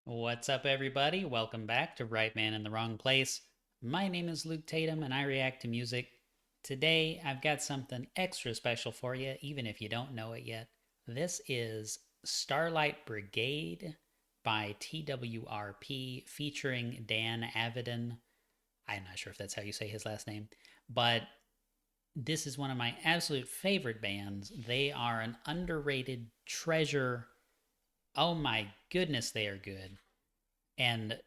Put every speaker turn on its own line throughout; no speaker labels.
What's up, everybody? Welcome back to Right Man in the Wrong Place. My name is Luke Tatum, and I react to music. Today, I've got something extra special for you, even if you don't know it yet. This is Starlight Brigade by TWRP featuring Dan Avidan. I'm not sure if that's how you say his last name, but this is one of my absolute favorite bands. They are an underrated treasure. Oh my goodness, they are good. And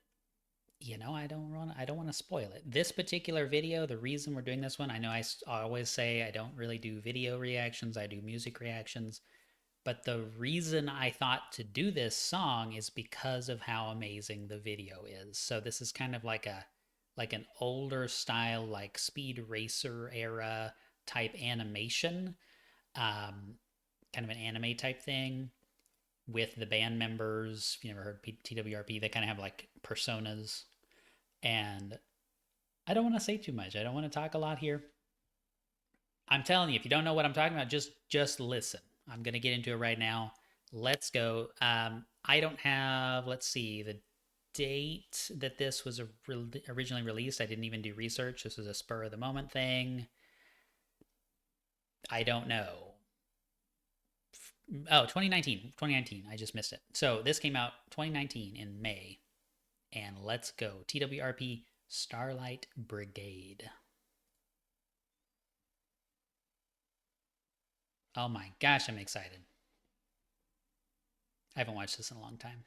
I don't want to spoil it. This particular video, the reason we're doing this one, I know I always say I don't really do video reactions, I do music reactions, but the reason I thought to do this song is because of how amazing the video is. So this is kind of like an older style, like Speed Racer era type animation, kind of an anime type thing with the band members. If you never heard TWRP, they kind of have like personas. And I don't want to say too much. I don't want to talk a lot here. I'm telling you, if you don't know what I'm talking about, just listen. I'm going to get into it right now. Let's go. I don't have, let's see, the date that this was originally released. I didn't even do research. This was a spur of the moment thing. I don't know. Oh, 2019. 2019. I just missed it. So this came out 2019 in May. And let's go. TWRP Starlight Brigade. Oh my gosh, I'm excited. I haven't watched this in a long time.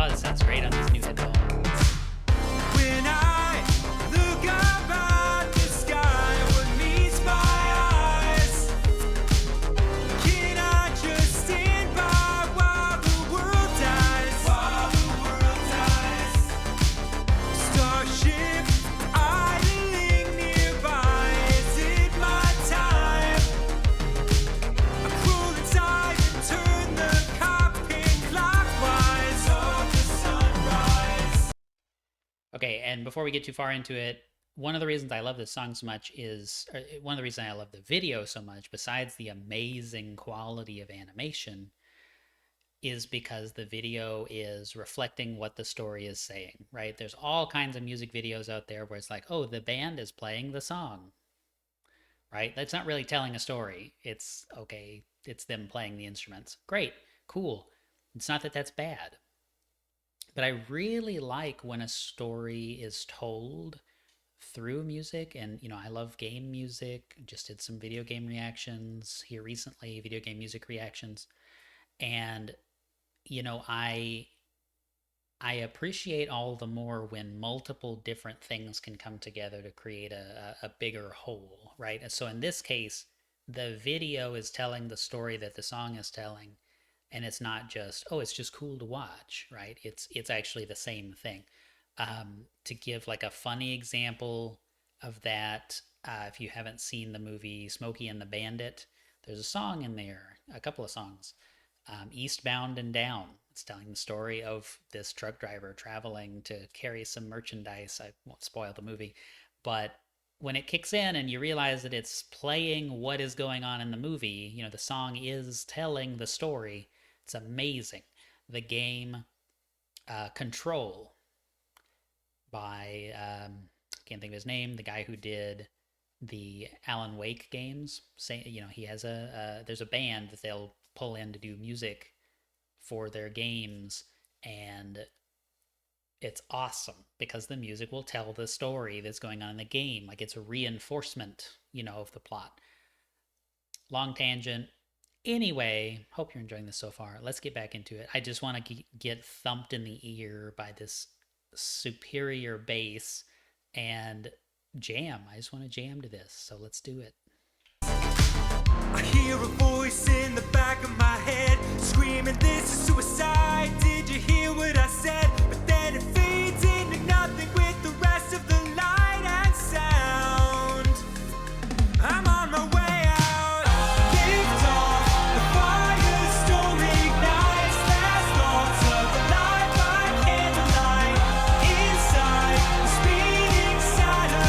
Oh, this sounds great on this new headphone.
When I look up at the sky, what meets my eyes? Can I just stand by while the world dies? While the world dies. Starship idling nearby. Is it my time? I crawl inside and turn the cockpit clockwise of the sunrise.
Okay, and before we get too far into it, one of the reasons I love this song so much is, one of the reasons I love the video so much, besides the amazing quality of animation, is because the video is reflecting what the story is saying, right? There's all kinds of music videos out there where it's like, oh, the band is playing the song, right? That's not really telling a story. It's, okay, it's them playing the instruments. Great, cool. It's not that that's bad. But I really like when a story is told through music. And, I love game music. Just did some video game reactions here recently, video game music reactions. And, I appreciate all the more when multiple different things can come together to create a bigger whole, right? And so in this case, the video is telling the story that the song is telling. And it's not just, oh, it's just cool to watch, right? It's actually the same thing. To give like a funny example of that, if you haven't seen the movie Smokey and the Bandit, there's a song in there, a couple of songs, Eastbound and Down. It's telling the story of this truck driver traveling to carry some merchandise. I won't spoil the movie, but when it kicks in and you realize that it's playing what is going on in the movie, the song is telling the story. It's amazing. The game Control by, can't think of his name, the guy who did the Alan Wake games. He has there's a band that they'll pull in to do music for their games, and it's awesome because the music will tell the story that's going on in the game. Like, it's a reinforcement, of the plot. Long tangent. Anyway, hope you're enjoying this so far. Let's get back into it. I just want to get thumped in the ear by this superior bass and jam. I just want to jam to this, so let's do it.
I hear a voice in the back of my head screaming, this is suicide. Did you hear what I said? But then it fades into nothing with the rest of the light and sound. I'm on my way out. Lift off, the firestorm ignites. Last thoughts of a life by candlelight. Inside the speeding satellite.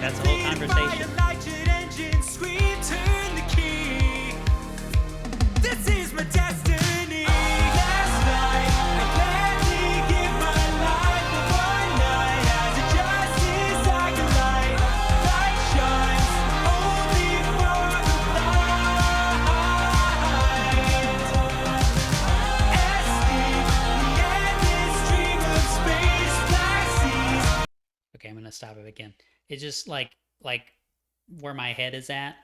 That's the whole
defeated by a
conversation.
light-jet engine scream, turn the key. This is my destiny. Last night I gladly give my life for one night as a justice like a light. Light shines only for the blind. Escape the endless stream of space, black seas.
Okay, I'm gonna stop it again. It's just like where my head is at.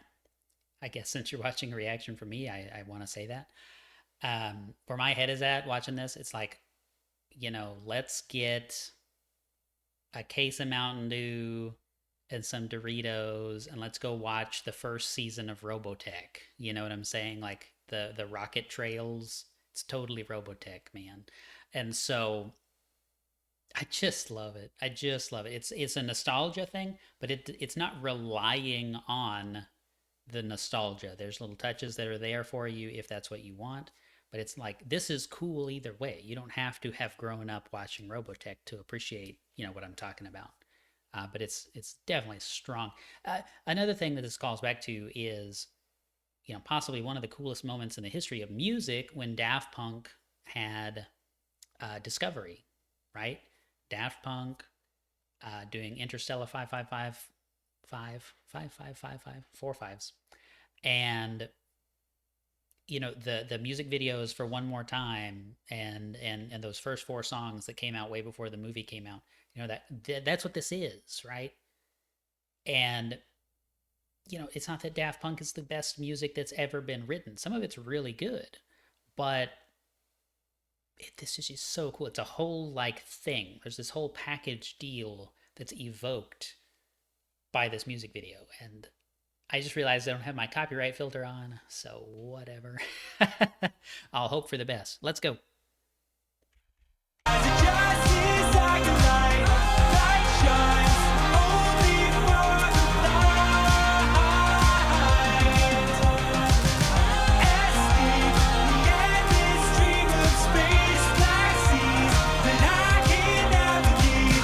I guess since you're watching a reaction from me, I want to say that. Where my head is at watching this, it's like, let's get a case of Mountain Dew and some Doritos, and let's go watch the first season of Robotech. You know what I'm saying? Like the rocket trails. It's totally Robotech, man. And so I just love it. I just love it. It's a nostalgia thing, but it's not relying on the nostalgia. There's little touches that are there for you if that's what you want, but it's like this is cool either way. You don't have to have grown up watching Robotech to appreciate what I'm talking about. But it's definitely strong. Another thing that this calls back to is possibly one of the coolest moments in the history of music when Daft Punk had Discovery, right? Daft Punk doing Interstellar 555 four fives, and the music videos for One More Time and those first four songs that came out way before the movie came out. That's what this is, right? And it's not that Daft Punk is the best music that's ever been written. Some of it's really good, but this is just so cool. It's a whole thing. There's this whole package deal that's evoked by this music video, and I just realized I don't have my copyright filter on, so whatever. I'll hope for the best. Let's go.
As a justice like a light, light shines only for the blind. Escape the endless stream of space, black seas that I can navigate.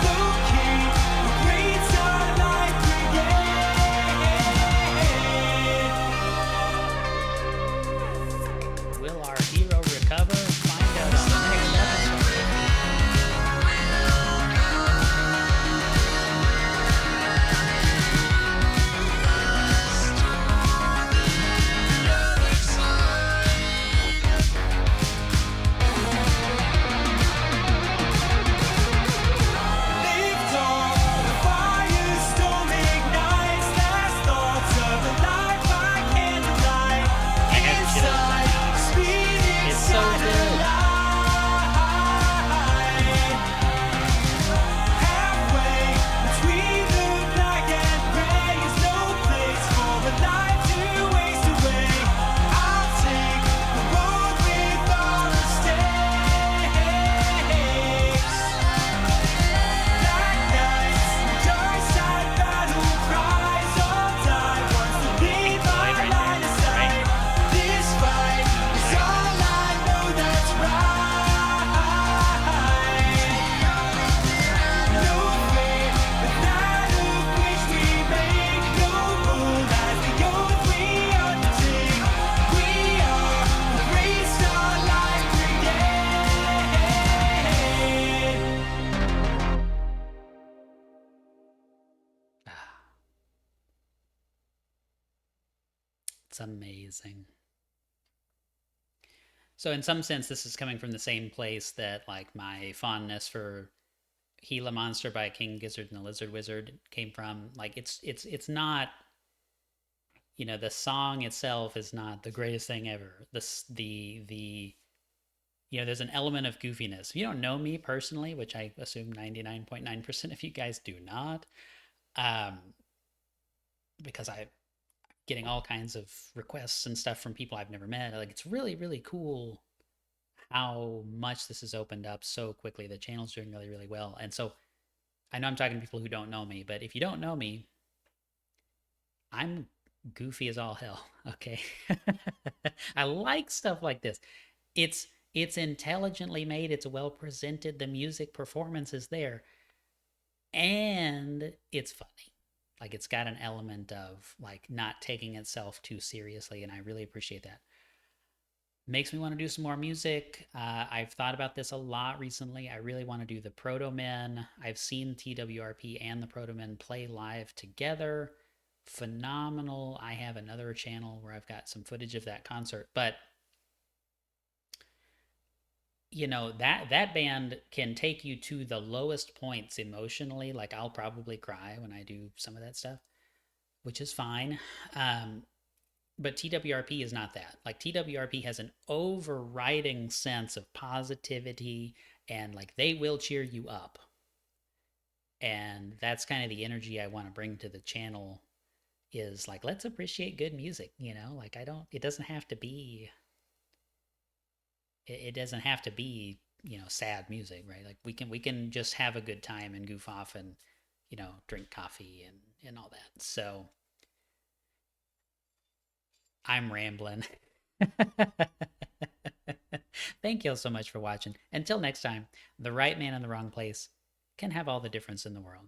Locate the great Starlight Brigade.
Will our hero recover? Find out on the next episode.
Lift off, the firestorm ignites. Last thoughts of a life by candlelight.
I have chills right now.
Speed
It's so good.
halfway between the black and gray is no place for a life to waste away. I'll take the road with all the stakes. Black nights, dark side battle cries, all die once to lead my
Right there,
line of sight.
right?
This fight is all I know that's right. No fate, but that of which we make no rule as the oath we undertake. We are the great Starlight Brigade.
It's amazing. So in some sense, this is coming from the same place that my fondness for Gila Monster by King Gizzard and the Lizard Wizard came from. It's not, the song itself is not the greatest thing ever. There's an element of goofiness. If you don't know me personally, which I assume 99.9% of you guys do not, because I'm getting all kinds of requests and stuff from people I've never met. It's really, really cool how much this has opened up so quickly. The channel's doing really, really well. And so I know I'm talking to people who don't know me, but if you don't know me, I'm goofy as all hell, okay? I like stuff like this. It's intelligently made, it's well presented, the music performance is there, and it's funny. Like it's got an element of like not taking itself too seriously, and I really appreciate that. Makes me want to do some more music. I've thought about this a lot recently. I really want to do the Proto Men. I've seen TWRP and the Proto Men play live together. Phenomenal. I have another channel where I've got some footage of that concert. But you know, that band can take you to the lowest points emotionally. Like I'll probably cry when I do some of that stuff, which is fine. Um, but TWRP is not that. Like TWRP has an overriding sense of positivity, and like they will cheer you up. And that's kind of the energy I want to bring to the channel, is like let's appreciate good music, you know? Like I don't it doesn't have to be it doesn't have to be, you know, sad music, right? Like we can just have a good time and goof off and, you know, drink coffee and all that. So I'm rambling. Thank you all so much for watching. Until next time, the right man in the wrong place can have all the difference in the world.